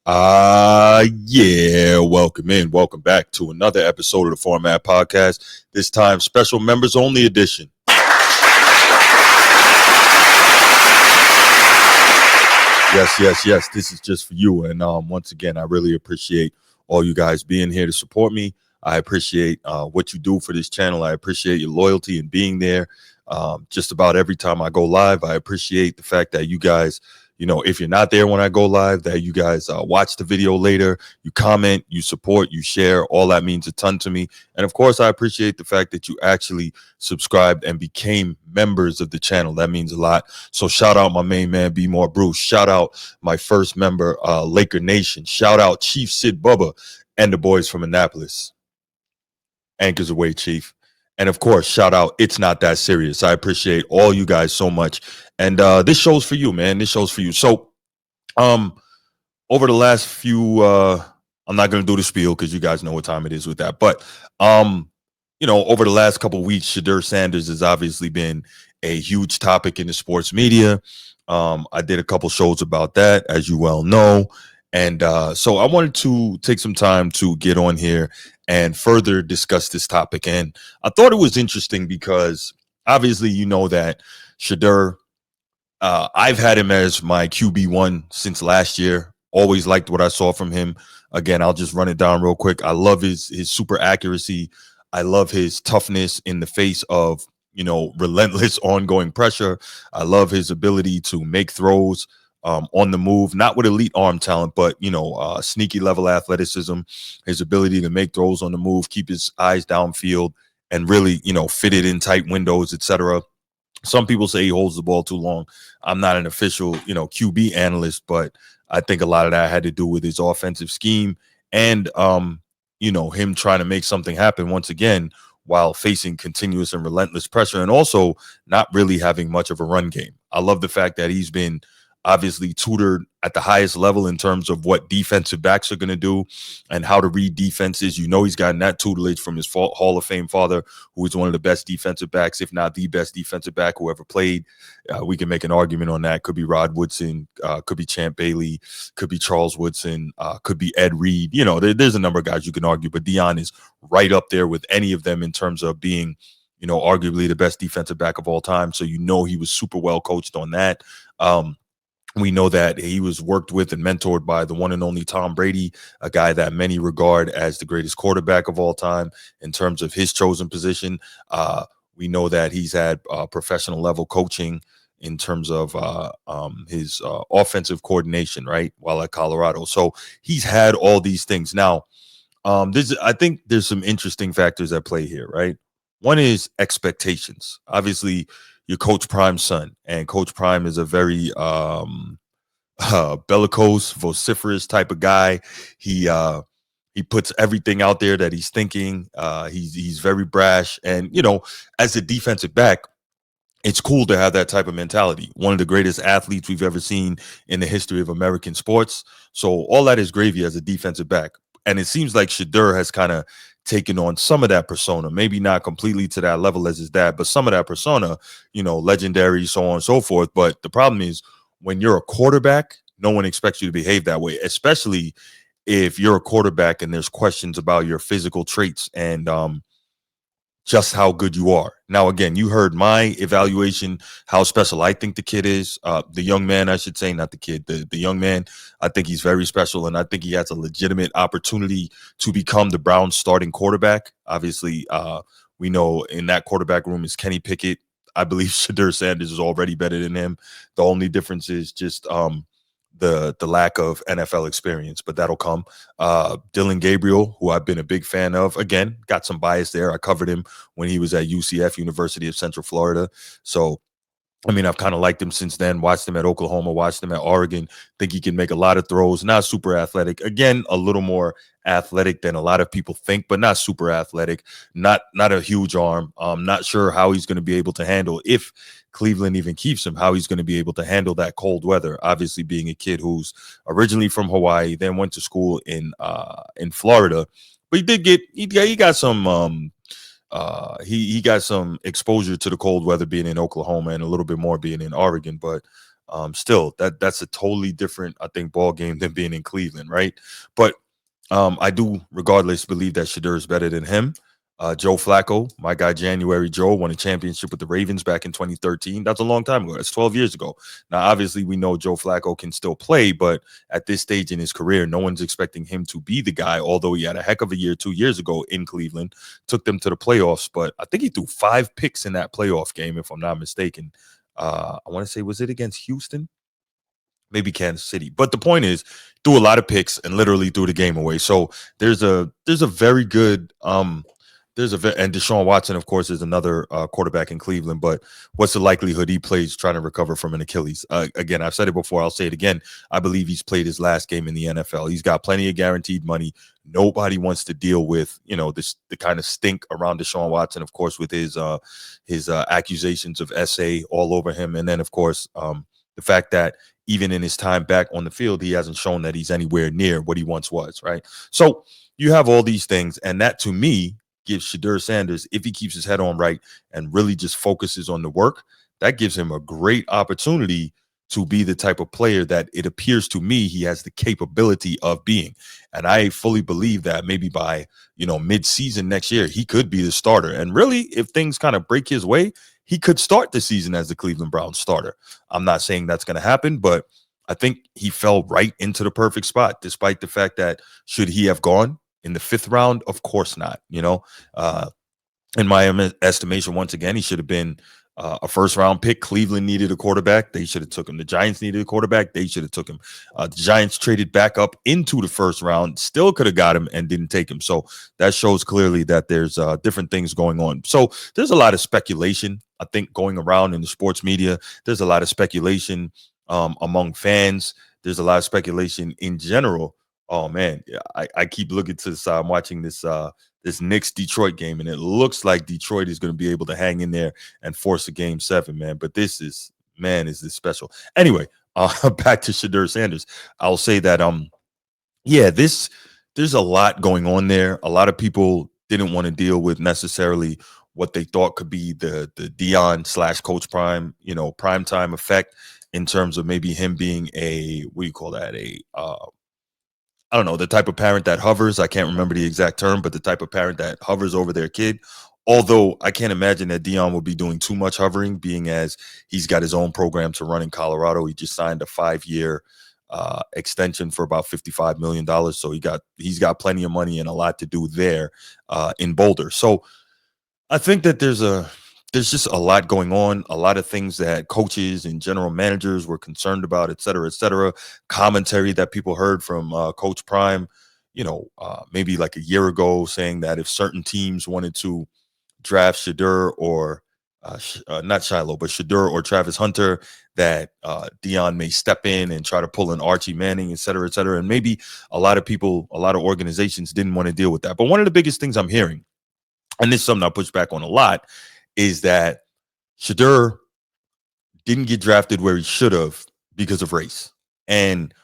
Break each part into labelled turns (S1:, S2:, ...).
S1: Yeah, welcome in. Welcome back to another episode of the Format Podcast. This time, special members only edition. Yes. This is just for you. And once again, I really appreciate all you guys being here to support me. I appreciate what you do for this channel. I appreciate your loyalty and being there. Just about every time I go live, I appreciate the fact that you guys, if you're not there when I go live, that you guys watch the video later, you comment, you support, you share. All that means a ton to me. And of course, I appreciate the fact that you actually subscribed and became members of the channel. That means a lot. So shout out my main man, Be More Bruce. Shout out my first member, Laker Nation. Shout out Chief Sid Bubba and the boys from Annapolis. Anchors away, Chief. And of course, shout out It's Not That Serious. I appreciate all you guys so much. And this show's for you, man. This show's for you. So over the last few I'm not gonna do the spiel because you guys know what time it is with that. But over the last couple of weeks, Shedeur Sanders has obviously been a huge topic in the sports media. I did a couple shows about that, as you well know. And so I wanted to take some time to get on here and further discuss this topic. And I thought it was interesting because obviously, you know that Shedeur, I've had him as my QB1 since last year. Always liked what I saw from him. Again, I'll just run it down real quick. I love his super accuracy. I love his toughness in the face of, relentless ongoing pressure. I love his ability to make throws on the move, not with elite arm talent, but, sneaky level athleticism, his ability to make throws on the move, keep his eyes downfield, and really, fit it in tight windows, etc. Some people say he holds the ball too long. I'm not an official, QB analyst, but I think a lot of that had to do with his offensive scheme and, him trying to make something happen once again while facing continuous and relentless pressure and also not really having much of a run game. I love the fact that he's been obviously tutored at the highest level in terms of what defensive backs are going to do and how to read defenses. He's gotten that tutelage from his Hall of Fame father, who is one of the best defensive backs, if not the best defensive back who ever played. We can make an argument on that. Could be Rod Woodson, could be Champ Bailey, could be Charles Woodson, could be Ed Reed. There's a number of guys you can argue, but Deion is right up there with any of them in terms of being, arguably the best defensive back of all time. So, he was super well coached on that. We know that he was worked with and mentored by the one and only Tom Brady, a guy that many regard as the greatest quarterback of all time in terms of his chosen position. We know that he's had professional level coaching in terms of his offensive coordination, right, while at Colorado. So he's had all these things. Now, I think there's some interesting factors at play here, right? One is expectations. Obviously, your Coach Prime's son, and Coach Prime is a very bellicose, vociferous type of guy. He puts everything out there that he's thinking. He's very brash, and as a defensive back, it's cool to have that type of mentality. One of the greatest athletes we've ever seen in the history of American sports. So all that is gravy as a defensive back. And it seems like Shedeur has kind of taken on some of that persona, maybe not completely to that level as his dad, but some of that persona, legendary, so on and so forth. But the problem is when you're a quarterback, no one expects you to behave that way, especially if you're a quarterback and there's questions about your physical traits and just how good you are. Now, again, you heard my evaluation, how special I think the kid is. The young man, I should say, not the kid, the young man. I think he's very special, and I think he has a legitimate opportunity to become the Browns' starting quarterback. Obviously, we know in that quarterback room is Kenny Pickett. I believe Shedeur Sanders is already better than him. The only difference is just the lack of NFL experience, but that'll come. Dylan Gabriel, who I've been a big fan of, again, got some bias there. I covered him when he was at UCF, University of Central Florida. So, I've kind of liked him since then. Watched him at Oklahoma, watched him at Oregon. Think he can make a lot of throws. Not super athletic. Again, a little more athletic than a lot of people think, but not super athletic. Not a huge arm. Not sure how he's going to be able to handle, if Cleveland even keeps him, how he's going to be able to handle that cold weather. Obviously, being a kid who's originally from Hawaii, then went to school in Florida, but he got some. He got some exposure to the cold weather being in Oklahoma and a little bit more being in Oregon. But Still, that's a totally different, I think, ball game than being in Cleveland, right? But I do, regardless, believe that Shedeur is better than him. Joe Flacco, my guy January Joe, won a championship with the Ravens back in 2013. That's a long time ago. That's 12 years ago. Now, obviously, we know Joe Flacco can still play, but at this stage in his career, no one's expecting him to be the guy, although he had a heck of a year 2 years ago in Cleveland, took them to the playoffs. But I think he threw 5 picks in that playoff game, if I'm not mistaken. I want to say, was it against Houston? Maybe Kansas City. But the point is, threw a lot of picks and literally threw the game away. So there's a very good and Deshaun Watson, of course, is another quarterback in Cleveland. But what's the likelihood he plays trying to recover from an Achilles? Again, I've said it before. I'll say it again. I believe he's played his last game in the NFL. He's got plenty of guaranteed money. Nobody wants to deal with the kind of stink around Deshaun Watson, of course, with his accusations of SA all over him, and then of course the fact that even in his time back on the field, he hasn't shown that he's anywhere near what he once was, right? So you have all these things, and that to me gives Shedeur Sanders, if he keeps his head on right and really just focuses on the work, that gives him a great opportunity to be the type of player that it appears to me he has the capability of being. And I fully believe that maybe by, mid-season next year, he could be the starter. And really, if things kind of break his way, he could start the season as the Cleveland Browns starter. I'm not saying that's going to happen, but I think he fell right into the perfect spot, despite the fact that should he have gone in the 5th round? Of course not. In my estimation, once again, he should have been a 1st-round pick. Cleveland needed a quarterback. They should have took him. The Giants needed a quarterback. They should have took him. The Giants traded back up into the 1st round, still could have got him and didn't take him. So that shows clearly that there's different things going on. So there's a lot of speculation, I think, going around in the sports media. There's a lot of speculation among fans. There's a lot of speculation in general. Oh, man, yeah, I keep looking to the side. I'm watching this Knicks Detroit game, and it looks like Detroit is going to be able to hang in there and force a game 7, man. But is this special? Anyway, back to Shedeur Sanders. I'll say that yeah, there's a lot going on there. A lot of people didn't want to deal with necessarily what they thought could be the Dion slash Coach Prime, prime time effect in terms of maybe him being a, what do you call that, I don't know, the type of parent that hovers. I can't remember the exact term, but the type of parent that hovers over their kid. Although I can't imagine that Dion will be doing too much hovering, being as he's got his own program to run in Colorado. He just signed a 5-year extension for about $55 million. So he's got plenty of money and a lot to do there in Boulder. So I think that there's just a lot going on, a lot of things that coaches and general managers were concerned about, et cetera, et cetera. Commentary that people heard from Coach Prime, maybe like a year ago, saying that if certain teams wanted to draft Shedeur or not Shiloh, but Shedeur or Travis Hunter, that Dion may step in and try to pull an Archie Manning, et cetera, et cetera. And maybe a lot of people, a lot of organizations didn't want to deal with that. But one of the biggest things I'm hearing, and this is something I push back on a lot, is that Shedeur didn't get drafted where he should have because of race. And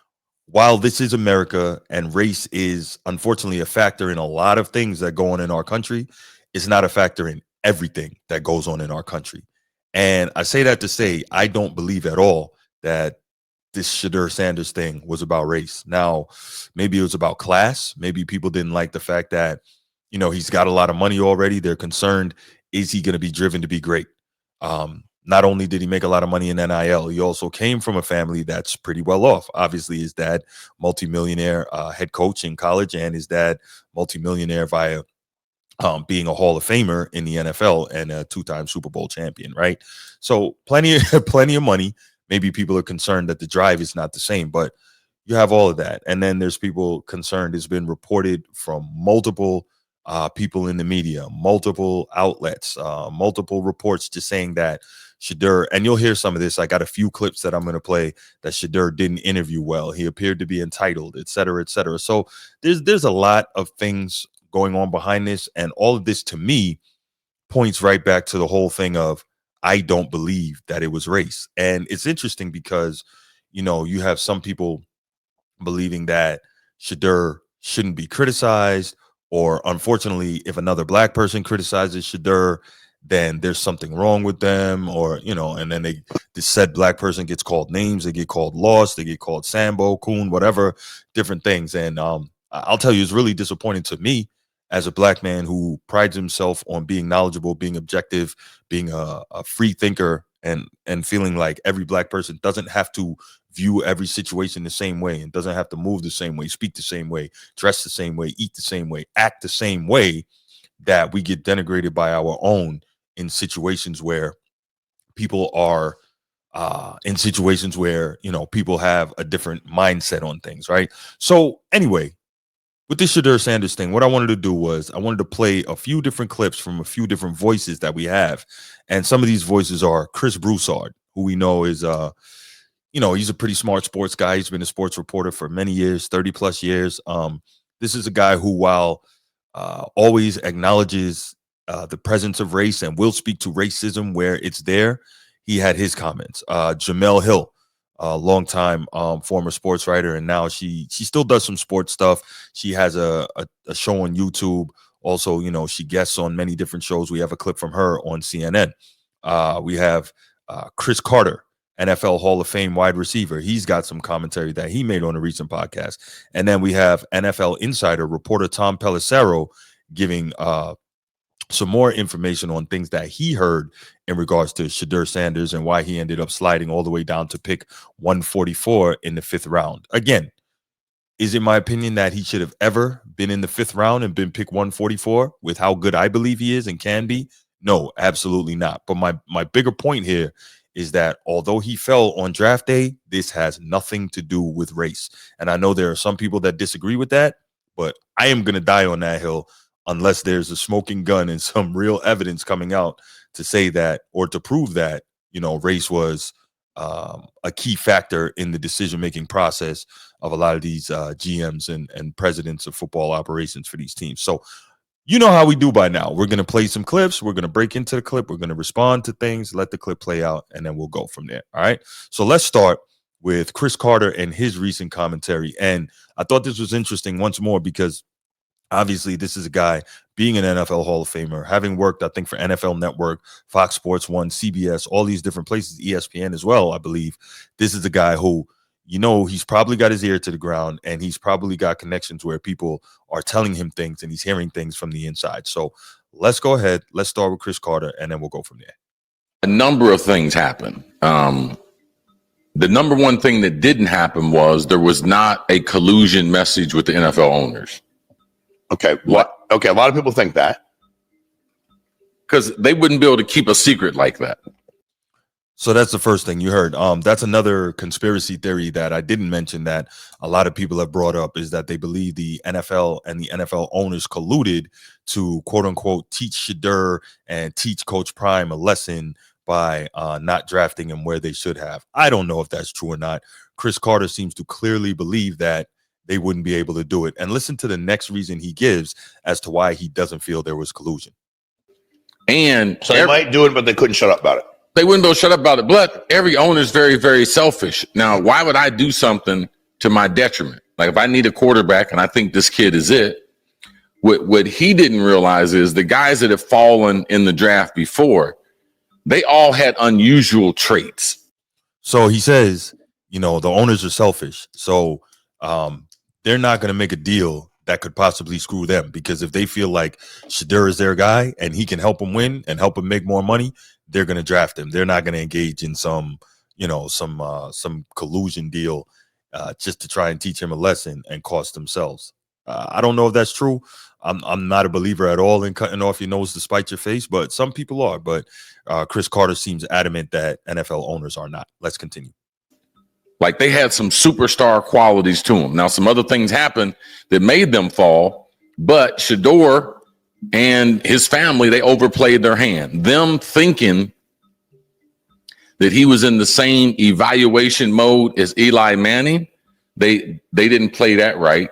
S1: while this is America and race is unfortunately a factor in a lot of things that go on in our country, it's not a factor in everything that goes on in our country. And I say that to say I don't believe at all that this Shedeur Sanders thing was about race. Now, maybe it was about class. Maybe people didn't like the fact that, he's got a lot of money already. They're concerned, is he going to be driven to be great? Not only did he make a lot of money in NIL, he also came from a family that's pretty well off. Obviously, his dad, multimillionaire head coach in college, and his dad, multimillionaire via being a Hall of Famer in the NFL and a 2-time Super Bowl champion, right? So plenty of money. Maybe people are concerned that the drive is not the same, but you have all of that. And then there's people concerned, it's been reported from multiple people in the media, multiple outlets, multiple reports just saying that Shedeur, and you'll hear some of this. I got a few clips that I'm going to play that Shedeur didn't interview well. He appeared to be entitled, et cetera, et cetera. So there's a lot of things going on behind this. And all of this to me points right back to the whole thing of, I don't believe that it was race. And it's interesting because, you have some people believing that Shedeur shouldn't be criticized, or unfortunately, if another black person criticizes Shedeur, then there's something wrong with them, or and then the said black person gets called names, they get called lost, they get called Sambo, Coon, whatever, different things. And I'll tell you, it's really disappointing to me as a black man who prides himself on being knowledgeable, being objective, being a free thinker, and feeling like every black person doesn't have to view every situation the same way, and doesn't have to move the same way, speak the same way, dress the same way, eat the same way, act the same way, that we get denigrated by our own in situations where people are in situations where people have a different mindset on things, right? So anyway, with this Shedeur Sanders thing, what I wanted to do was I wanted to play a few different clips from a few different voices that we have. And some of these voices are Chris Broussard, who we know is he's a pretty smart sports guy. He's been a sports reporter for many years, 30 plus years. This is a guy who, while always acknowledges the presence of race and will speak to racism where it's there, he had his comments. Jamel Hill, a longtime former sports writer, and now she still does some sports stuff. She has a show on YouTube. Also, she guests on many different shows. We have a clip from her on CNN. We have Chris Carter, NFL Hall of Fame wide receiver. He's got some commentary that he made on a recent podcast. And then we have NFL insider reporter Tom Pelissero giving some more information on things that he heard in regards to Shedeur Sanders and why he ended up sliding all the way down to pick 144 in the 5th round. Again, is it my opinion that he should have ever been in the 5th round and been pick 144 with how good I believe he is and can be? No, absolutely not. But my bigger point here is that although he fell on draft day, this has nothing to do with race. And I know there are some people that disagree with that, but I am going to die on that hill unless there's a smoking gun and some real evidence coming out to say that, or to prove that, race was a key factor in the decision-making process of a lot of these GMs and presidents of football operations for these teams. So you know how we do by now. We're going to play some clips. We're going to break into the clip. We're going to respond to things, let the clip play out, and then we'll go from there. All right. So let's start with Chris Carter and his recent commentary. And I thought this was interesting once more because obviously this is a guy being an NFL Hall of Famer, having worked, I think, for NFL Network, Fox Sports 1, CBS, all these different places, ESPN as well, I believe. This is a guy who, he's probably got his ear to the ground, and he's probably got connections where people are telling him things and he's hearing things from the inside. So let's go ahead. Let's start with Chris Carter, and then we'll go from there.
S2: A number of things happened. The number one thing that didn't happen was there was not a collusion message with the NFL owners.
S3: Okay. What? Okay. A lot of people think that.
S2: Because they wouldn't be able to keep a secret like that.
S1: So that's the first thing you heard. That's another conspiracy theory that I didn't mention that a lot of people have brought up, is that they believe the NFL and the NFL owners colluded to, quote unquote, teach Shedeur and teach Coach Prime a lesson by not drafting him where they should have. I don't know if that's true or not. Chris Carter seems to clearly believe that they wouldn't be able to do it. And listen to the next reason he gives as to why he doesn't feel there was collusion.
S2: And
S3: so they might do it, but they couldn't shut up about it.
S2: They wouldn't be able to shut up about it. But every owner is very, very selfish. Now, why would I do something to my detriment? Like if I need a quarterback and I think this kid is it, what he didn't realize is the guys that have fallen in the draft before, they all had unusual traits.
S1: So he says, the owners are selfish. So they're not going to make a deal that could possibly screw them, because if they feel like Shedeur is their guy and he can help them win and help them make more money, they're going to draft him. They're not going to engage in some collusion deal just to try and teach him a lesson and cost themselves. I don't know if that's true. I'm not a believer at all in cutting off your nose to spite your face, but some people are. But Chris Carter seems adamant that NFL owners are not. Let's continue.
S2: Like they had some superstar qualities to them. Now, some other things happened that made them fall, but Shedeur and his family, they overplayed their hand. Them thinking that he was in the same evaluation mode as Eli Manning, they didn't play that right.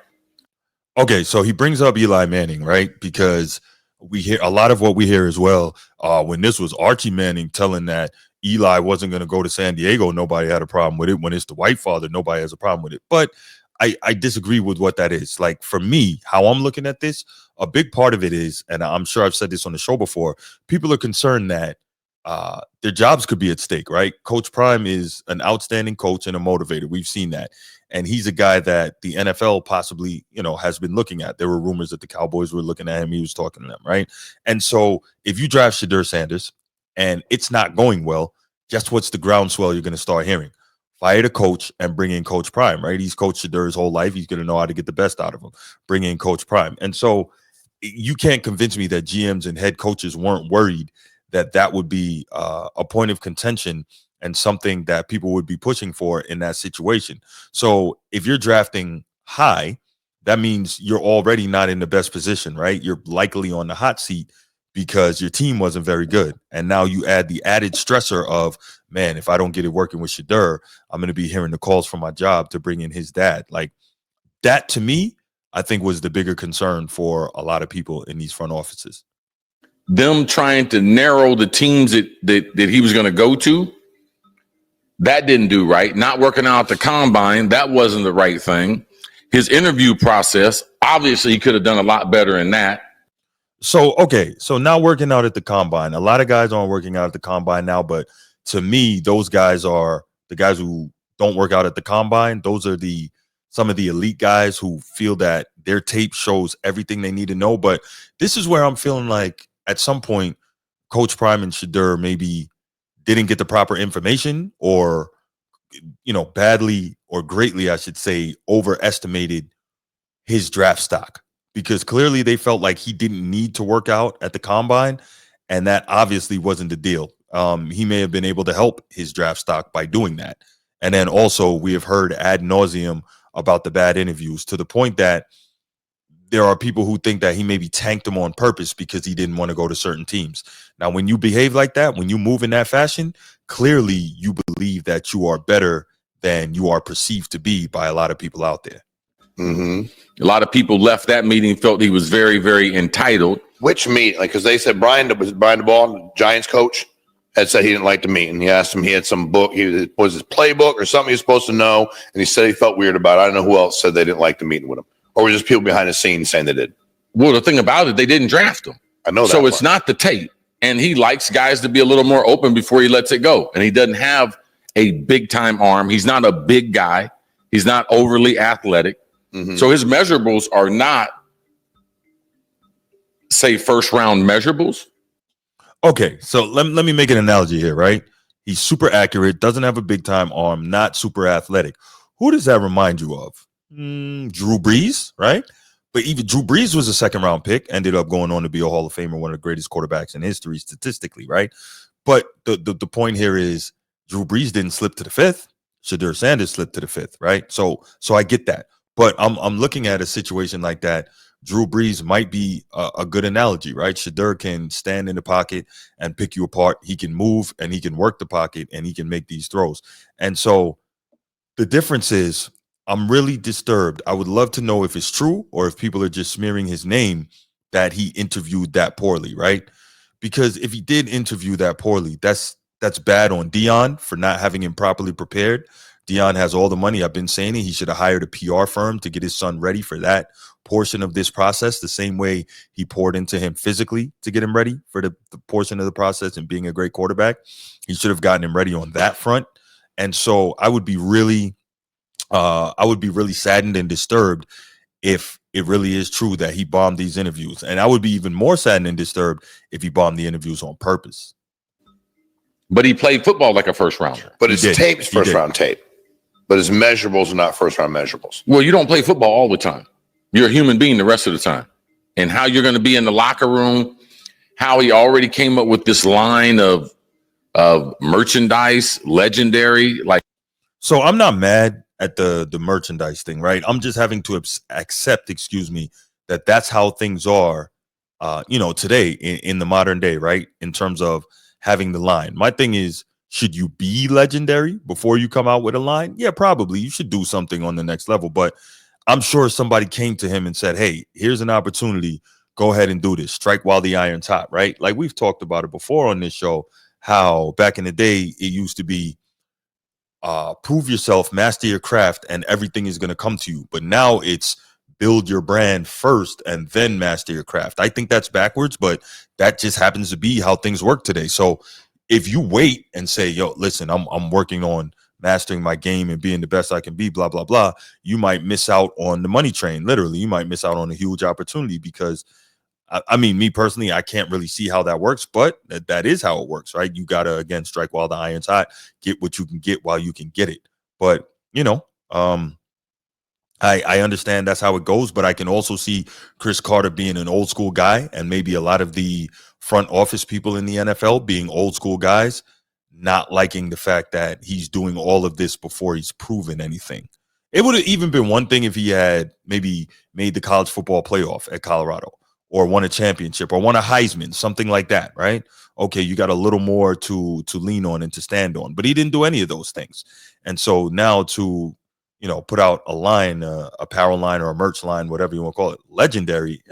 S1: Okay, so he brings up Eli Manning, right? Because we hear a lot of what we hear as well. When this was Archie Manning telling that Eli wasn't going to go to San Diego, nobody had a problem with it. When it's the white father, nobody has a problem with it. But I disagree with what that is. Like for me, how I'm looking at this, a big part of it is, and I'm sure I've said this on the show before, people are concerned that their jobs could be at stake, right? Coach Prime is an outstanding coach and a motivator. We've seen that. And he's a guy that the NFL possibly, has been looking at. There were rumors that the Cowboys were looking at him. He was talking to them, right? And so if you draft Shedeur Sanders and it's not going well, guess what's the groundswell you're going to start hearing? Fire the coach and bring in Coach Prime, right? He's coached Shedeur his whole life. He's going to know how to get the best out of him. Bring in Coach Prime. And so you can't convince me that GMs and head coaches weren't worried that would be a point of contention and something that people would be pushing for in that situation. So if you're drafting high, that means you're already not in the best position, right? You're likely on the hot seat because your team wasn't very good. And now you add the added stressor of, man, if I don't get it working with Shedeur, I'm going to be hearing the calls from my job to bring in his dad. Like that, to me, I think was the bigger concern for a lot of people in these front offices.
S2: Them trying to narrow the teams that he was going to go to, that didn't do right. Not working out at the combine, that wasn't the right thing. His interview process, obviously he could have done a lot better in that.
S1: So not working out at the combine. A lot of guys aren't working out at the combine now, but to me, those guys are the guys who don't work out at the combine. Those are some of the elite guys who feel that their tape shows everything they need to know. But this is where I'm feeling like at some point, Coach Prime and Shedeur maybe didn't get the proper information or, badly or greatly, I should say, overestimated his draft stock. Because clearly they felt like he didn't need to work out at the combine, and that obviously wasn't the deal. He may have been able to help his draft stock by doing that. And then also we have heard ad nauseum about the bad interviews to the point that there are people who think that he maybe tanked them on purpose because he didn't want to go to certain teams. Now, when you behave like that, when you move in that fashion, clearly you believe that you are better than you are perceived to be by a lot of people out there.
S3: Mm-hmm.
S2: A lot of people left that meeting, felt he was very, very entitled.
S3: Which meeting? Like, because they said Brian DeBall, Giants coach, had said he didn't like the meeting. He asked him, he had some book, was his playbook or something he was supposed to know, and he said he felt weird about it. I don't know who else said they didn't like the meeting with him, or was just people behind the scenes saying they did.
S2: Well, the thing about it, they didn't draft him.
S3: I know that.
S2: So it's not the tape, and he likes guys to be a little more open before he lets it go, and he doesn't have a big time arm. He's not a big guy. He's not overly athletic. Mm-hmm. So his measurables are not, say, first round measurables.
S1: Okay, so let me make an analogy here, right? He's super accurate, doesn't have a big time arm, not super athletic. Who does that remind you of? Drew Brees, right? But even Drew Brees was a second round pick, ended up going on to be a Hall of Famer, one of the greatest quarterbacks in history statistically, right? But the point here is Drew Brees didn't slip to the fifth. Shedeur Sanders slipped to the fifth, right? So I get that. But I'm looking at a situation like that. Drew Brees might be a good analogy, right? Shedeur can stand in the pocket and pick you apart. He can move and he can work the pocket and he can make these throws. And so the difference is I'm really disturbed. I would love to know if it's true or if people are just smearing his name that he interviewed that poorly, right? Because if he did interview that poorly, that's bad on Deion for not having him properly prepared. Deion has all the money. I've been saying it. He should have hired a PR firm to get his son ready for that portion of this process, the same way he poured into him physically to get him ready for the portion of the process and being a great quarterback. He should have gotten him ready on that front. And so I would be really saddened and disturbed if it really is true that he bombed these interviews. And I would be even more saddened and disturbed if he bombed the interviews on purpose.
S2: But he played football like a first rounder.
S3: But his tape's first round tape. But his measurables are not first round measurables.
S2: Well, you don't play football all the time. You're a human being the rest of the time. And how you're going to be in the locker room, how he already came up with this line of merchandise, legendary.
S1: So I'm not mad at the merchandise thing, right? I'm just having to accept, that that's how things are, today in the modern day, right? In terms of having the line. My thing is, should you be legendary before you come out with a line? Yeah, probably. You should do something on the next level. But I'm sure somebody came to him and said, hey, here's an opportunity. Go ahead and do this. Strike while the iron's hot, right? Like we've talked about it before on this show, how back in the day, it used to be prove yourself, master your craft, and everything is going to come to you. But now it's build your brand first and then master your craft. I think that's backwards, but that just happens to be how things work today. So if you wait and say, yo, listen, I'm working on mastering my game and being the best I can be, blah, blah, blah, you might miss out on the money train. Literally, you might miss out on a huge opportunity because I mean, me personally, I can't really see how that works, but that is how it works, right? You got to, again, strike while the iron's hot, get what you can get while you can get it. But, I understand that's how it goes, but I can also see Chris Carter being an old school guy and maybe a lot of the front office people in the NFL being old school guys, not liking the fact that he's doing all of this before he's proven anything. It would have even been one thing if he had maybe made the college football playoff at Colorado or won a championship or won a Heisman, something like that, right? Okay, you got a little more to lean on and to stand on, but he didn't do any of those things. And so now to put out a line, apparel line or a merch line, whatever you want to call it, legendary,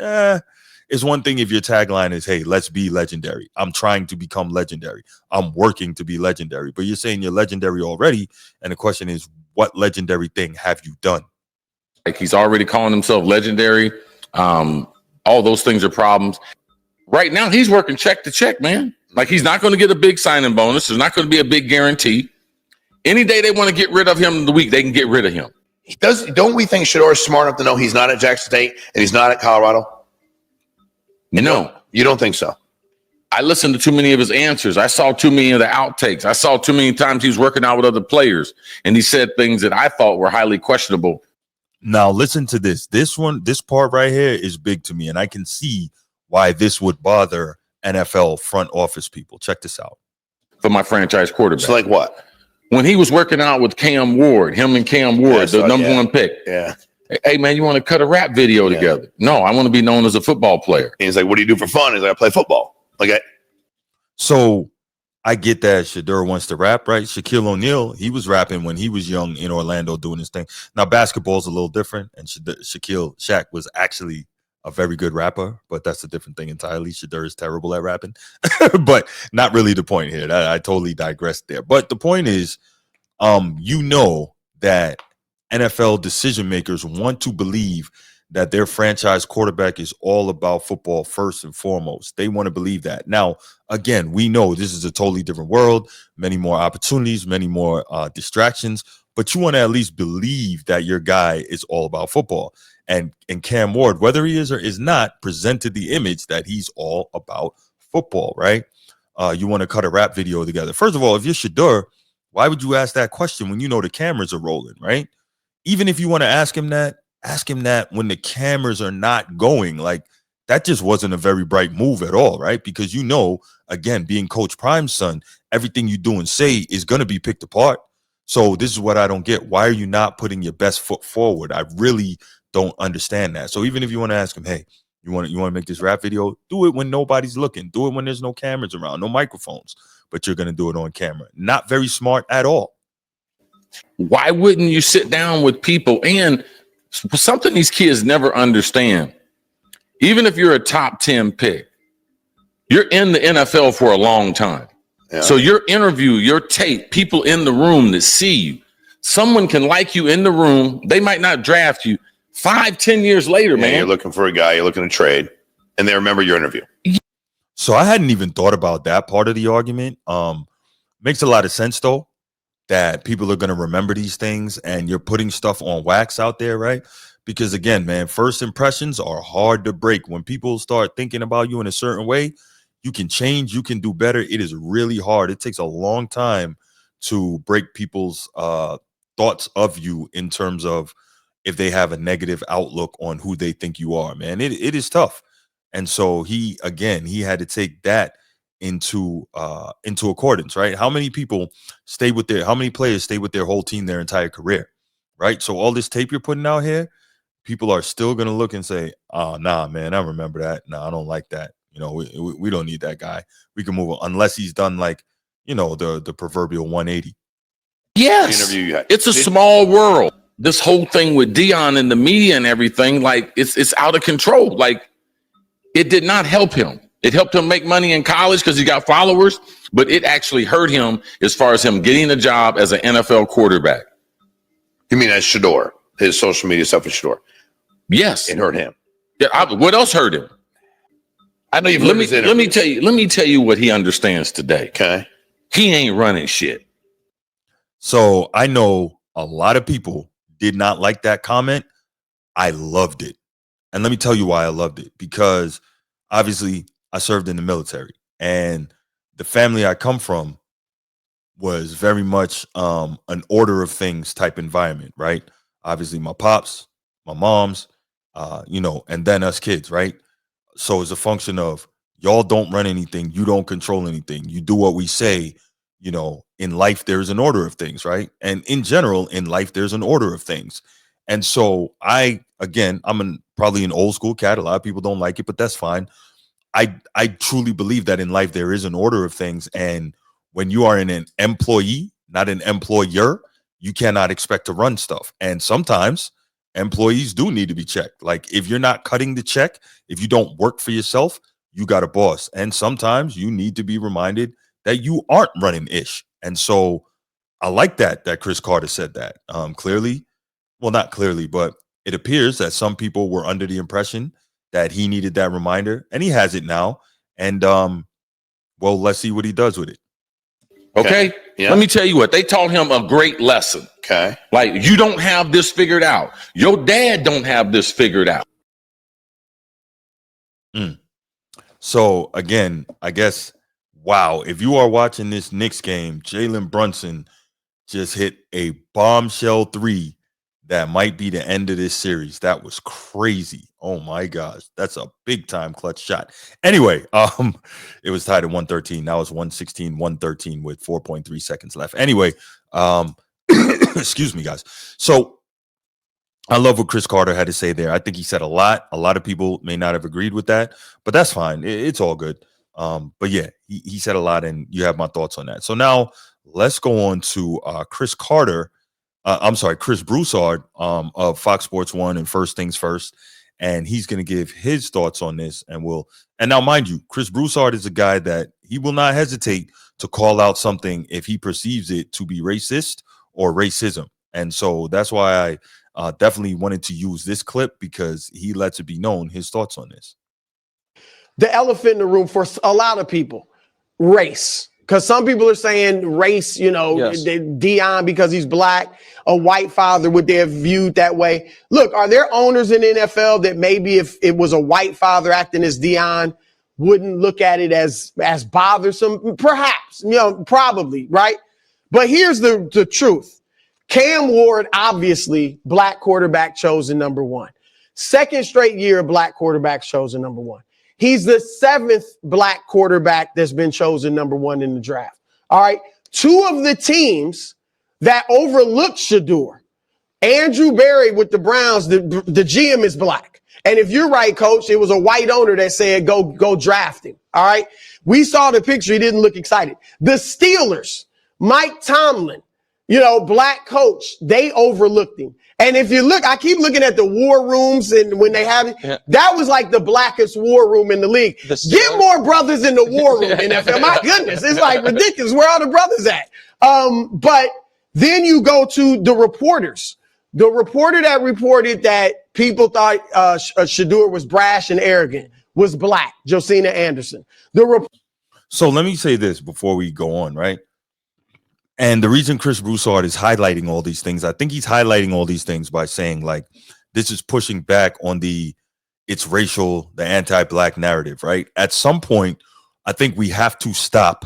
S1: is one thing if your tagline is, hey, let's be legendary. I'm trying to become legendary. I'm working to be legendary. But you're saying you're legendary already. And the question is, what legendary thing have you done?
S2: Like he's already calling himself legendary. All those things are problems. Right now, he's working check to check, man. Like he's not going to get a big signing bonus. There's not going to be a big guarantee. Any day they want to get rid of him in the week, they can get rid of him.
S3: Don't we think Shedeur is smart enough to know he's not at Jackson State and he's not at Colorado?
S2: No.
S3: You don't think so?
S2: I listened to too many of his answers. I saw too many of the outtakes. I saw too many times he was working out with other players, and he said things that I thought were highly questionable.
S1: Now, listen to this. This part right here is big to me, and I can see why this would bother NFL front office people. Check this out.
S2: For my franchise quarterback.
S3: So like what?
S2: When he was working out with Cam Ward, him and Cam Ward, the number one pick.
S3: Yeah.
S2: Hey, man, you want to cut a rap video together? No, I want to be known as a football player.
S3: And he's like, what do you do for fun? He's like, I play football.
S1: So I get that Shedeur wants to rap, right? Shaquille O'Neal, he was rapping when he was young in Orlando doing his thing. Now, basketball's a little different, and Shaq was actually a very good rapper, but that's a different thing entirely. Shedeur is terrible at rapping, but not really the point here. I totally digressed there. But the point is, that NFL decision makers want to believe that their franchise quarterback is all about football first and foremost. They want to believe that. Now, again, we know this is a totally different world, many more opportunities, many more distractions, but you want to at least believe that your guy is all about football. And Cam Ward, whether he is or is not, presented the image that he's all about football, right? You want to cut a rap video together. First of all, if you're Shedeur, why would you ask that question when you know the cameras are rolling, right? Even if you want to ask him that when the cameras are not going. Like, that just wasn't a very bright move at all, right? Because again, being Coach Prime's son, everything you do and say is going to be picked apart. So this is what I don't get. Why are you not putting your best foot forward? I really don't understand that. So even if you want to ask him, hey, you want to make this rap video, do it when nobody's looking. Do it when there's no cameras around, no microphones, but you're going to do it on camera. Not very smart at all.
S2: Why wouldn't you sit down with people? And something these kids never understand, even if you're a top 10 pick, you're in the NFL for a long time. Yeah. So your interview, your tape, people in the room that see you, someone can like you in the room. They might not draft you 5-10 years later, man.
S3: You're looking for a guy, you're looking to trade, and they remember your interview.
S1: So I hadn't even thought about that part of the argument. Makes a lot of sense, though, that people are going to remember these things and you're putting stuff on wax out there, right? Because again, man, first impressions are hard to break. When people start thinking about you in a certain way, you can change, you can do better. It is really hard. It takes a long time to break people's thoughts of you in terms of if they have a negative outlook on who they think you are, man. It is tough. And so he had to take that into accordance, right? How many players stay with their whole team their entire career, right? So all this tape you're putting out here, people are still going to look and say, oh, nah, man, I remember that. Nah, I don't like that. We don't need that guy. We can move on unless he's done like, the proverbial 180.
S2: Yes. It's a small world. This whole thing with Dion and the media and everything, like it's out of control. Like, it did not help him. It helped him make money in college because he got followers, but it actually hurt him as far as him getting a job as an NFL quarterback.
S3: You mean as Shedeur, his social media stuff with Shedeur?
S2: Yes,
S3: It hurt him.
S2: Yeah, what else hurt him?
S3: I know you've
S2: let me tell you what he understands today.
S3: Okay,
S2: he ain't running shit.
S1: So I know a lot of people did not like that comment. I loved it. And let me tell you why I loved it. Because obviously I served in the military, and the family I come from was very much an order of things type environment, right? Obviously my pops, my mom's, and then us kids, right? So it's a function of y'all don't run anything, you don't control anything, you do what we say. In life there's an order of things, right? And in general in life there's an order of things. And so I'm probably an old school cat. A lot of people don't like it, but that's fine. I truly believe that in life there is an order of things, and when you are an employee, not an employer, you cannot expect to run stuff. And sometimes employees do need to be checked. Like if you're not cutting the check, if you don't work for yourself, you got a boss. And sometimes you need to be reminded that you aren't running ish. And so I like that Chris Carter said that clearly. Well, not clearly, but it appears that some people were under the impression that he needed that reminder, and he has it now. And let's see what he does with it.
S2: Okay. Yeah. Let me tell you what, they taught him a great lesson.
S3: Okay.
S2: Like, you don't have this figured out. Your dad don't have this figured out.
S1: So again, I guess, wow, if you are watching this Knicks game, Jalen Brunson just hit a bombshell 3 that might be the end of this series. That was crazy. Oh my gosh, that's a big time clutch shot. Anyway, it was tied at 113. Now it's 116-113 with 4.3 seconds left. Anyway, excuse me, guys. So I love what Chris Carter had to say there. I think he said a lot. A lot of people may not have agreed with that, but that's fine. It's all good. But yeah, he said a lot, and you have my thoughts on that. So now let's go on to Chris Broussard of Fox Sports 1 and First Things First. And he's going to give his thoughts on this. And now, mind you, Chris Broussard is a guy that he will not hesitate to call out something if he perceives it to be racist or racism. And so that's why I definitely wanted to use this clip, because he lets it be known his thoughts on this.
S4: The elephant in the room for a lot of people, race. Because some people are saying race, yes. Deion because he's black, a white father, would they have viewed that way? Look, are there owners in the NFL that maybe if it was a white father acting as Deion, wouldn't look at it as bothersome? Perhaps, probably, right? But here's the truth. Cam Ward, obviously, black quarterback chosen number 1. Second straight year, black quarterback chosen number 1. He's the 7th black quarterback that's been chosen number 1 in the draft. All right. 2 of the teams that overlooked Shedeur, Andrew Berry with the Browns, the GM is black. And if you're right, coach, it was a white owner that said, go draft him. All right. We saw the picture. He didn't look excited. The Steelers, Mike Tomlin, black coach, they overlooked him. And if you look, I keep looking at the war rooms, and when they have it, that was like the blackest war room in the league. Get more brothers in the war room, NFL. My goodness, it's like ridiculous. Where are the brothers at? But then you go to the reporters. The reporter that reported that people thought Shedeur was brash and arrogant was black, Josina Anderson.
S1: So let me say this before we go on, right? And the reason Chris Broussard is highlighting all these things, I think he's highlighting all these things by saying, like, this is pushing back on it's racial, the anti-black narrative, right? At some point, I think we have to stop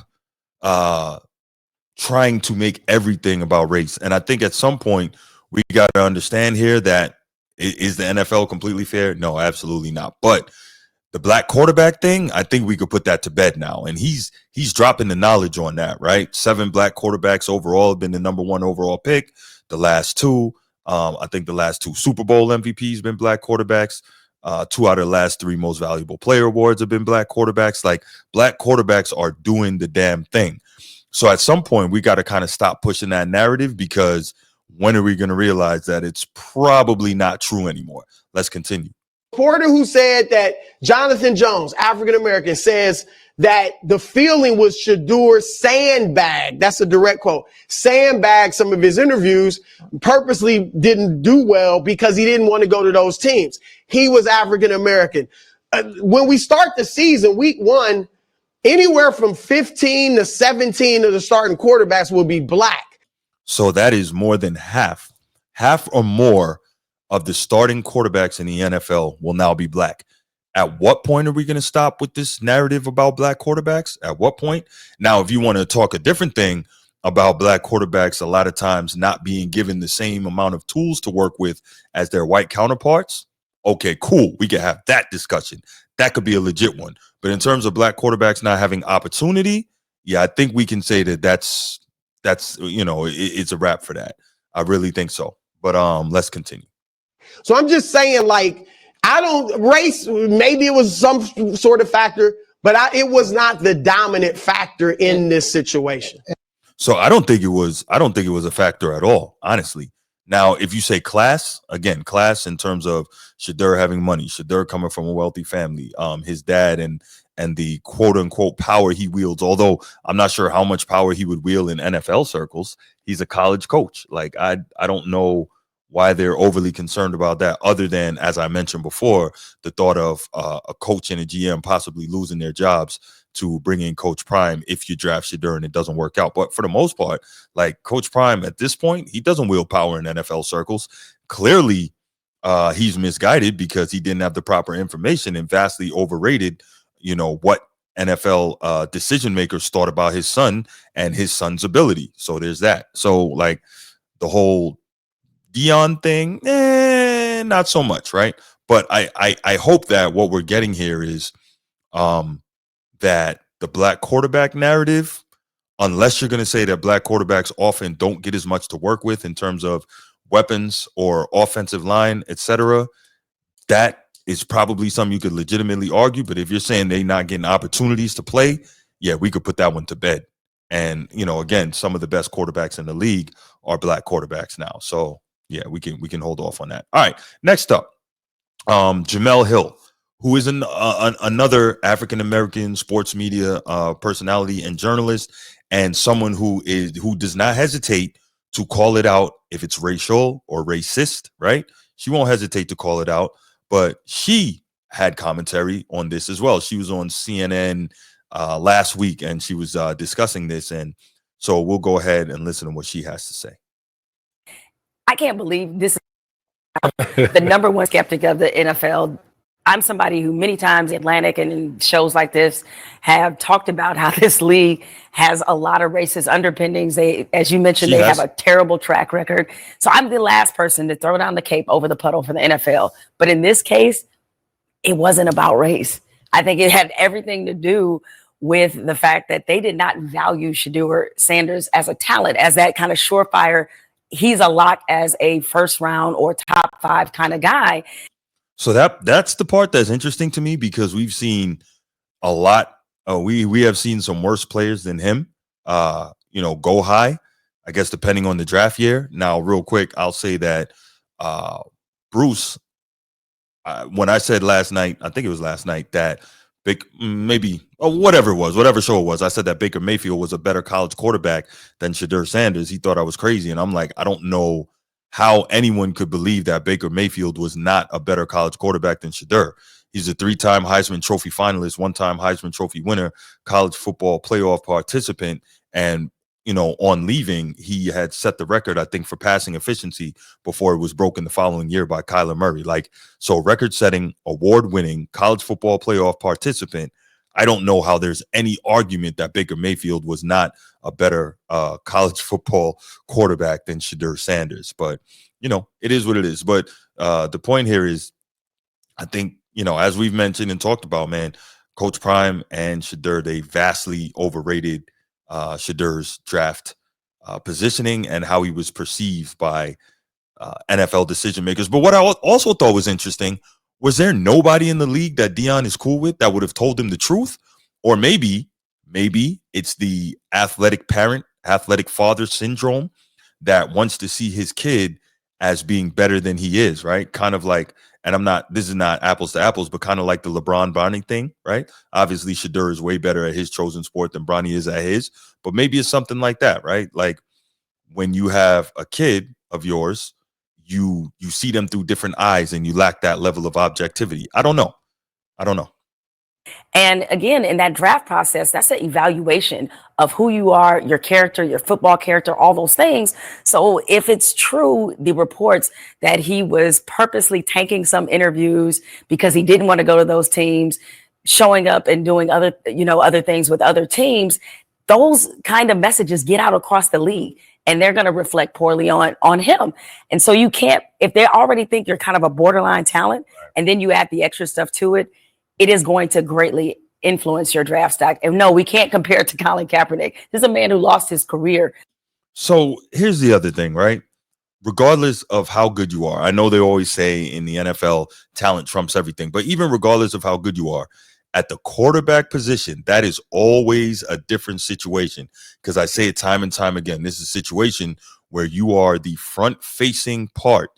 S1: trying to make everything about race. And I think at some point, we got to understand here that is the NFL completely fair? No, absolutely not. But the black quarterback thing, I think we could put that to bed now. And he's dropping the knowledge on that, right? 7 black quarterbacks overall have been the number 1 overall pick. The last 2, I think the last 2 Super Bowl MVPs been black quarterbacks. 2 out of the last 3 most valuable player awards have been black quarterbacks. Like, black quarterbacks are doing the damn thing. So at some point, we got to kind of stop pushing that narrative, because when are we going to realize that it's probably not true anymore? Let's continue.
S4: Reporter who said that Jonathan Jones, African American, says that the feeling was Shedeur sandbagged. That's a direct quote. Sandbagged some of his interviews, purposely didn't do well because he didn't want to go to those teams. He was African American. When we start the season, week 1, anywhere from 15 to 17 of the starting quarterbacks will be black.
S1: So that is more than half or more of the starting quarterbacks in the NFL will now be black. At what point are we going to stop with this narrative about black quarterbacks? At what point? Now, if you want to talk a different thing about black quarterbacks, a lot of times not being given the same amount of tools to work with as their white counterparts, okay, cool. We can have that discussion. That could be a legit one. But in terms of black quarterbacks not having opportunity, yeah, I think we can say that that's it's a wrap for that. I really think so. But let's continue.
S4: So I'm just saying, like, race, maybe it was some sort of factor, but it was not the dominant factor in this situation.
S1: So I don't think it was a factor at all, honestly. Now, if you say class in terms of Shedeur having money, Shedeur coming from a wealthy family, his dad and the quote unquote power he wields, although I'm not sure how much power he would wield in NFL circles. He's a college coach. Like, I don't know why they're overly concerned about that, other than, as I mentioned before, the thought of a coach and a GM possibly losing their jobs to bring in Coach Prime if you draft Shedeur and it doesn't work out. But for the most part, like, Coach Prime at this point, he doesn't wield power in NFL circles. Clearly, he's misguided because he didn't have the proper information and vastly overrated, what NFL decision makers thought about his son and his son's ability. So there's that. So, like, the whole Deion thing, not so much, right? But I hope that what we're getting here is that the black quarterback narrative, unless you're going to say that black quarterbacks often don't get as much to work with in terms of weapons or offensive line, etc., that is probably something you could legitimately argue. But if you're saying they're not getting opportunities to play, yeah, we could put that one to bed. And, again, some of the best quarterbacks in the league are black quarterbacks now. So yeah, we can hold off on that. All right, next up, Jamel Hill, who is another African-American sports media personality and journalist, and someone who does not hesitate to call it out if it's racial or racist, right? She won't hesitate to call it out, but she had commentary on this as well. She was on CNN last week, and she was discussing this, and so we'll go ahead and listen to what she has to say.
S5: I can't believe this is the number one skeptic of the NFL. I'm somebody who many times Atlantic and in shows like this have talked about how this league has a lot of racist underpinnings. They, as you mentioned, have a terrible track record. So I'm the last person to throw down the cape over the puddle for the NFL. But in this case, it wasn't about race. I think it had everything to do with the fact that they did not value Shedeur Sanders as a talent, as that kind of surefire, he's a lock as a first round or top 5 kind of guy.
S1: So that's the part that's interesting to me, because we've seen a lot. We have seen some worse players than him, go high, I guess, depending on the draft year. Now, real quick, I'll say that Bruce, when I said last night, I think it was last night, that whatever show it was, I said that Baker Mayfield was a better college quarterback than Shedeur Sanders. He thought I was crazy. And I'm like, I don't know how anyone could believe that Baker Mayfield was not a better college quarterback than Shedeur. He's a 3-time Heisman Trophy finalist, 1-time Heisman Trophy winner, college football playoff participant. And, on leaving, he had set the record, I think, for passing efficiency before it was broken the following year by Kyler Murray. So record-setting, award-winning college football playoff participant. I don't know how there's any argument that Baker Mayfield was not a better college football quarterback than Shedeur Sanders. But, it is what it is. But the point here is, I think, as we've mentioned and talked about, man, Coach Prime and Shedeur, they vastly overrated Shedeur's draft positioning and how he was perceived by NFL decision makers. But what I also thought was interesting, was there nobody in the league that Deion is cool with that would have told him the truth? Or maybe it's the athletic parent, athletic father syndrome that wants to see his kid as being better than he is, right? Kind of like and this is not apples to apples, but kind of like the LeBron Bronny thing, right? Obviously, Shedeur is way better at his chosen sport than Bronny is at his, but maybe it's something like that, right? Like when you have a kid of yours, you see them through different eyes and you lack that level of objectivity. I don't know.
S5: And again, in that draft process, that's an evaluation of who you are, your character, your football character, all those things. So if it's true, the reports that he was purposely tanking some interviews because he didn't want to go to those teams, showing up and doing other things with other teams, those kind of messages get out across the league and they're going to reflect poorly on him. And so you can't, if they already think you're kind of a borderline talent and then you add the extra stuff to it, it is going to greatly influence your draft stock. And no, we can't compare it to Colin Kaepernick. This is a man who lost his career.
S1: So here's the other thing, right? Regardless of how good you are, I know they always say in the NFL, talent trumps everything. But even regardless of how good you are, at the quarterback position, that is always a different situation. Because I say it time and time again, this is a situation where you are the front-facing part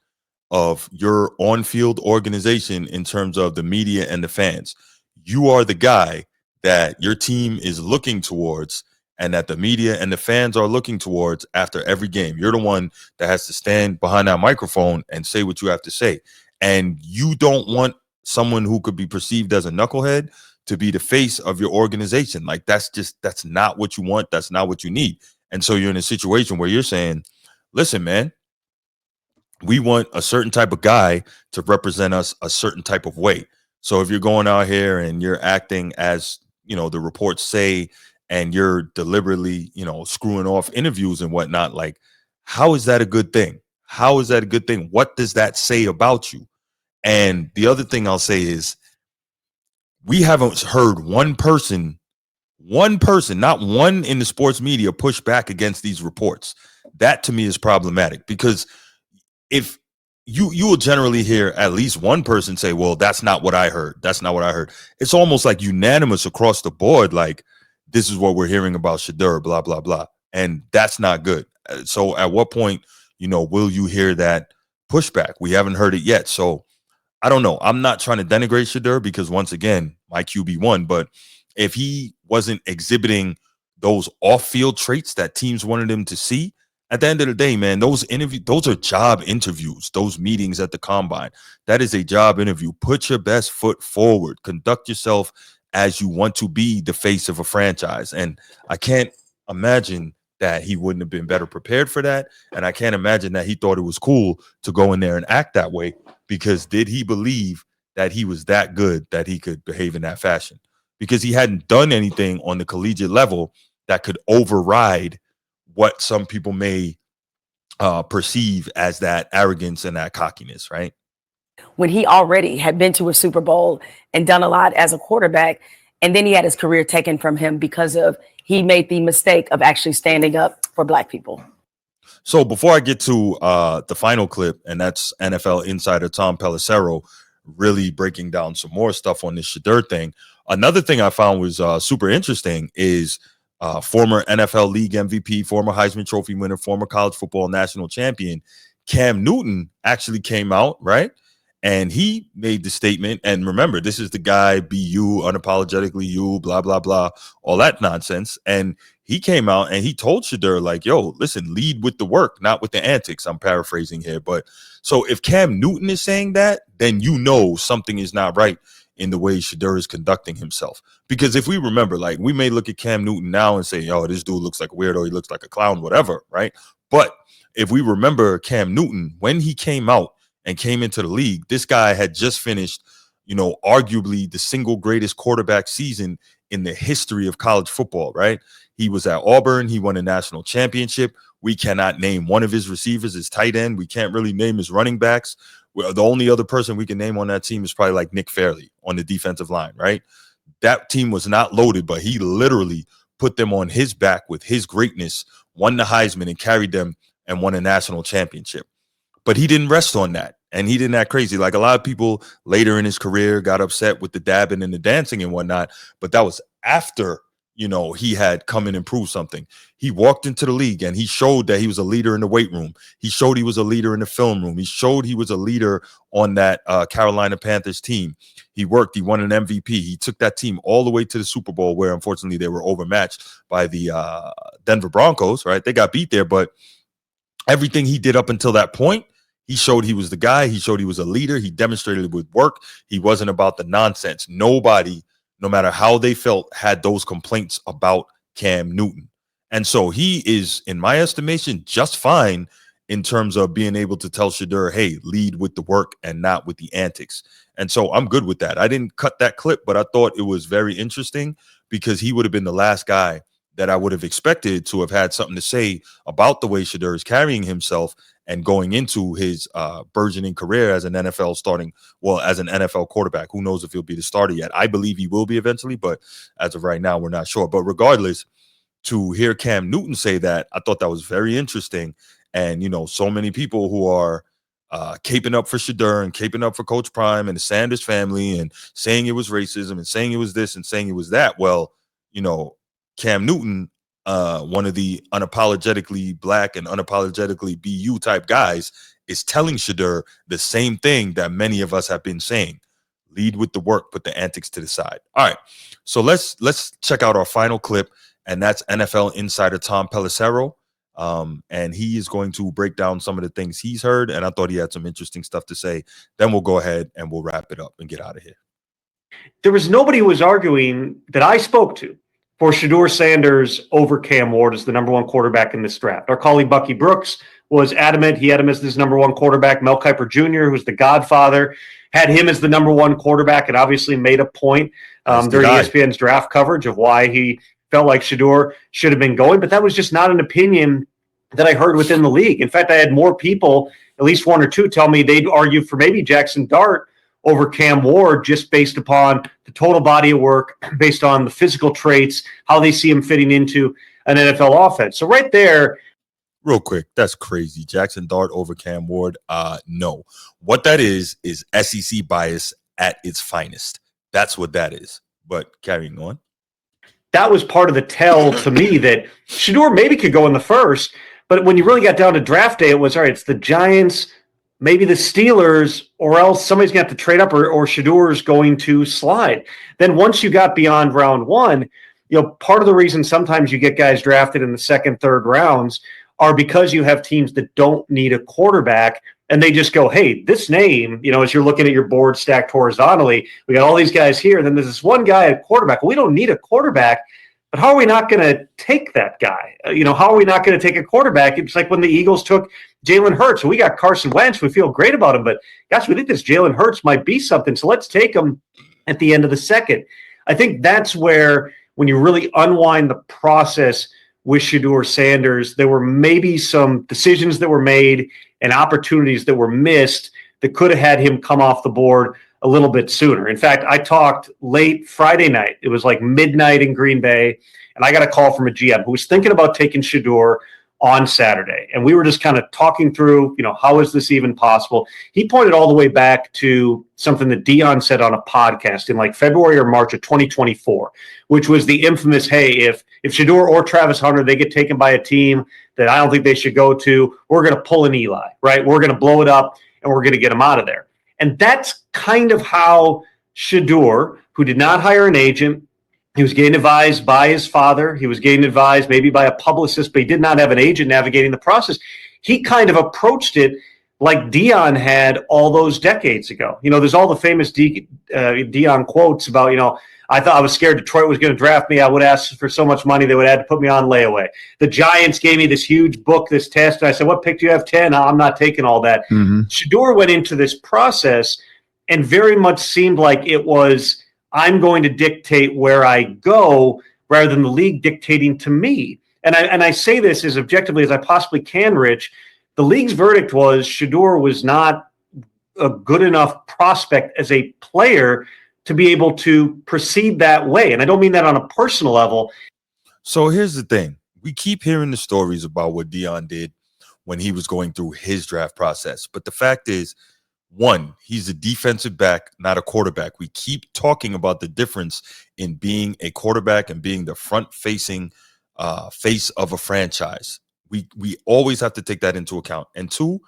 S1: of your on-field organization in terms of the media and the fans. You are the guy that your team is looking towards and that the media and the fans are looking towards after every game. You're the one that has to stand behind that microphone and say what you have to say. And you don't want someone who could be perceived as a knucklehead to be the face of your organization. Like that's not what you want. That's not what you need. And so you're in a situation where you're saying, listen, man, we want a certain type of guy to represent us a certain type of way. So if you're going out here and you're acting as, the reports say, and you're deliberately, screwing off interviews and whatnot, like, how is that a good thing? How is that a good thing? What does that say about you? And the other thing I'll say is we haven't heard one person, not one in the sports media push back against these reports. That to me is problematic because if you will generally hear at least one person say, well, that's not what I heard. That's not what I heard. It's almost like unanimous across the board. Like, this is what we're hearing about Shedeur, blah, blah, blah. And that's not good. So at what point, will you hear that pushback? We haven't heard it yet. So I don't know. I'm not trying to denigrate Shedeur because once again, my QB1, but if he wasn't exhibiting those off-field traits that teams wanted him to see, at the end of the day, man, those are job interviews, those meetings at the combine. That is a job interview. Put your best foot forward. Conduct yourself as you want to be the face of a franchise. And I can't imagine that he wouldn't have been better prepared for that. And I can't imagine that he thought it was cool to go in there and act that way, because did he believe that he was that good that he could behave in that fashion? Because he hadn't done anything on the collegiate level that could override what some people may perceive as that arrogance and that cockiness, right?
S5: When he already had been to a Super Bowl and done a lot as a quarterback, and then he had his career taken from him because he made the mistake of actually standing up for Black people.
S1: So before I get to the final clip, and that's NFL insider Tom Pelissero really breaking down some more stuff on this Shedeur thing. Another thing I found was super interesting is former NFL League MVP, former Heisman Trophy winner, former college football national champion, Cam Newton actually came out, right? And he made the statement. And remember, this is the guy, be you, unapologetically you, blah, blah, blah, all that nonsense. And he came out and he told Shedeur, like, yo, listen, lead with the work, not with the antics. I'm paraphrasing here. But so if Cam Newton is saying that, then something is not right in the way Shedeur is conducting himself. Because if we remember, like, we may look at Cam Newton now and say, yo, this dude looks like a weirdo, he looks like a clown, whatever, right? But if we remember Cam Newton, when he came out and came into the league, this guy had just finished, arguably the single greatest quarterback season in the history of college football, right? He was at Auburn. He won a national championship. We cannot name one of his receivers, his tight end. We can't really name his running backs. Well, the only other person we can name on that team is probably like Nick Fairley on the defensive line, right? That team was not loaded, but he literally put them on his back with his greatness, won the Heisman and carried them and won a national championship. But he didn't rest on that. And he didn't act crazy. Like a lot of people later in his career got upset with the dabbing and the dancing and whatnot. But that was after he had come and improved something. He walked into the league and he showed that he was a leader in the weight room. He showed he was a leader in the film room. He showed he was a leader on that Carolina Panthers team. He worked. He won an MVP. He took that team all the way to the Super Bowl, where unfortunately they were overmatched by the Denver Broncos, right? They got beat there, but everything he did up until that point, he showed he was the guy. He showed he was a leader. He demonstrated it with work. He wasn't about the nonsense. Nobody, no matter how they felt, had those complaints about Cam Newton. And so he is, in my estimation, just fine in terms of being able to tell Shedeur, hey, lead with the work and not with the antics. And so I'm good with that. I didn't cut that clip, but I thought it was very interesting because he would have been the last guy that I would have expected to have had something to say about the way Shedeur is carrying himself and going into his burgeoning career as an NFL quarterback. Who knows if he'll be the starter yet? I believe he will be eventually, but as of right now, we're not sure. But regardless, to hear Cam Newton say that, I thought that was very interesting. And, so many people who are caping up for Shedeur and caping up for Coach Prime and the Sanders family and saying it was racism and saying it was this and saying it was that. Well, Cam Newton, one of the unapologetically black and unapologetically BU type guys, is telling Shedeur the same thing that many of us have been saying: lead with the work, put the antics to the side. All right, so let's check out our final clip, and that's NFL insider Tom Pelissero, and he is going to break down some of the things he's heard, and I thought he had some interesting stuff to say. Then we'll go ahead and we'll wrap it up and get out of here.
S6: There was nobody who was arguing that I spoke to for Shedeur Sanders over Cam Ward as the number one quarterback in this draft. Our colleague Bucky Brooks was adamant. He had him as his number one quarterback. Mel Kiper Jr., who's the godfather, had him as the number one quarterback and obviously made a point during ESPN's draft coverage of why he felt like Shedeur should have been going. But that was just not an opinion that I heard within the league. In fact, I had more people, at least one or two, tell me they'd argue for maybe Jackson Dart over Cam Ward just based upon the total body of work, based on the physical traits, how they see him fitting into an NFL offense. So right there.
S1: Real quick, that's crazy. Jackson Dart over Cam Ward? No. What that is SEC bias at its finest. That's what that is. But carrying on.
S6: That was part of the tell to me that Shedeur maybe could go in the first, but when you really got down to draft day, it was, all right, it's the Giants, maybe the Steelers, or else somebody's going to have to trade up or Shedeur's going to slide. Then once you got beyond round one, part of the reason sometimes you get guys drafted in the second, third rounds are because you have teams that don't need a quarterback and they just go, hey, this name, as you're looking at your board stacked horizontally, we got all these guys here. And then there's this one guy at quarterback. Well, we don't need a quarterback. But how are we not going to take that guy? How are we not going to take a quarterback? It's like when the Eagles took Jalen Hurts. We got Carson Wentz. We feel great about him. But, gosh, we think this Jalen Hurts might be something. So let's take him at the end of the second. I think that's where, when you really unwind the process with Shedeur Sanders, there were maybe some decisions that were made and opportunities that were missed that could have had him come off the board a little bit sooner. In fact, I talked late Friday night. It was like midnight in Green Bay, and I got a call from a GM who was thinking about taking Shedeur on Saturday. And we were just kind of talking through, how is this even possible? He pointed all the way back to something that Dion said on a podcast in like February or March of 2024, which was the infamous, hey, if Shedeur or Travis Hunter, they get taken by a team that I don't think they should go to, we're going to pull an Eli, right? We're going to blow it up and we're going to get him out of there. And that's kind of how Shedeur, who did not hire an agent, he was getting advised by his father. He was getting advised maybe by a publicist, but he did not have an agent navigating the process. He kind of approached it like Dion had all those decades ago. There's all the famous Dion quotes about, I thought I was scared Detroit was going to draft me. I would ask for so much money they would have to put me on layaway. The Giants gave me this huge book, this test, and I said, what pick do you have? 10? I'm not taking all that. Mm-hmm. Shedeur went into this process and very much seemed like it was, I'm going to dictate where I go rather than the league dictating to me. And I say this as objectively as I possibly can, Rich. The league's verdict was Shedeur was not a good enough prospect as a player to be able to proceed that way. And I don't mean that on a personal level.
S1: So here's the thing. We keep hearing the stories about what Dion did when he was going through his draft process. But the fact is, One, he's a defensive back, not a quarterback. We keep talking about the difference in being a quarterback and being the front-facing face of a franchise. We always have to take that into account. And two,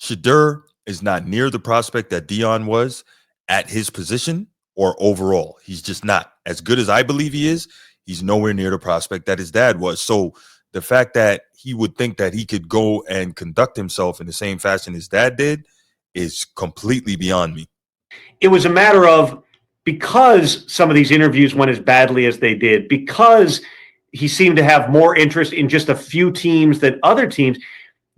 S1: Shedeur is not near the prospect that Dion was at his position or overall. He's just not. As good as I believe he is, he's nowhere near the prospect that his dad was. So the fact that he would think that he could go and conduct himself in the same fashion his dad did is completely beyond me.
S6: It was a matter of, because some of these interviews went as badly as they did, because he seemed to have more interest in just a few teams than other teams.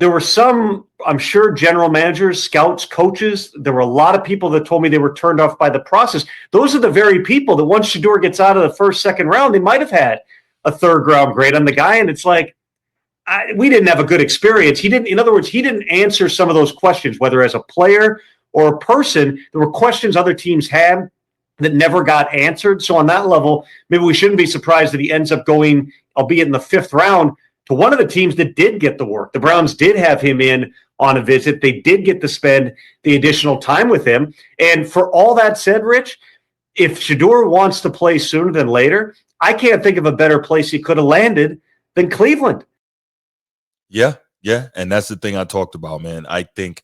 S6: There were some, I'm sure, general managers, scouts, coaches. There were a lot of people that told me they were turned off by the process. Those are the very people that once Shedeur gets out of the first, second round, they might have had a third round grade on the guy. And it's like, we didn't have a good experience. In other words, he didn't answer some of those questions, whether as a player or a person. There were questions other teams had that never got answered. So on that level, maybe we shouldn't be surprised that he ends up going, albeit in the fifth round, to one of the teams that did get the work. The Browns did have him in on a visit. They did get to spend the additional time with him. And for all that said, Rich, if Shedeur wants to play sooner than later, I can't think of a better place he could have landed than Cleveland.
S1: Yeah. And that's the thing I talked about, man. I think,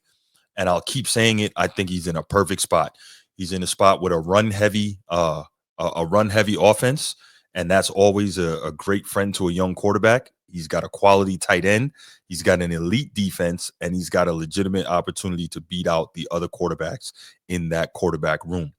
S1: and I'll keep saying it, I think he's in a perfect spot. He's in a spot with a run-heavy offense, and that's always a great friend to a young quarterback. He's got a quality tight end. He's got an elite defense, and he's got a legitimate opportunity to beat out the other quarterbacks in that quarterback room.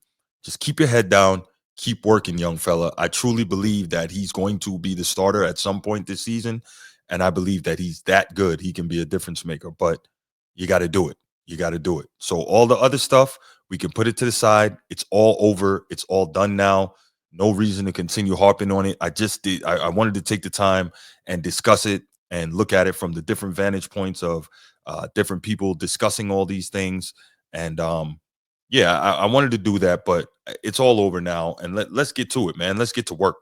S1: Just keep your head down. Keep working, young fella. I truly believe that he's going to be the starter at some point this season, and I believe that he's that good. He can be a difference maker, but you got to do it. You got to do it. So all the other stuff, we can put it to the side. It's all over. It's all done now. No reason to continue harping on it. I wanted to take the time and discuss it and look at it from the different vantage points of different people discussing all these things. And I wanted to do that, but it's all over now. And let's get to it, man. Let's get to work.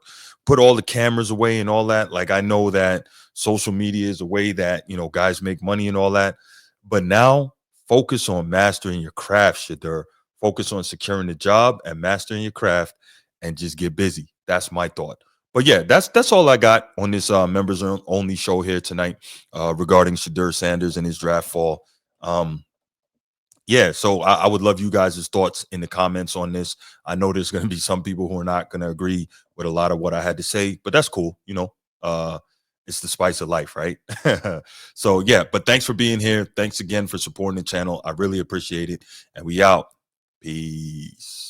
S1: Put all the cameras away and all that. Like, I know that social media is a way that, guys make money and all that. But now focus on mastering your craft, Shedeur. Focus on securing the job and mastering your craft and just get busy. That's my thought. But yeah, that's all I got on this members only show here tonight regarding Shedeur Sanders and his draft fall. So I would love you guys' thoughts in the comments on this. I know there's going to be some people who are not going to agree with a lot of what I had to say, but that's cool. It's the spice of life, right? So yeah, but thanks for being here. Thanks again for supporting the channel. I really appreciate it. And we out. Peace.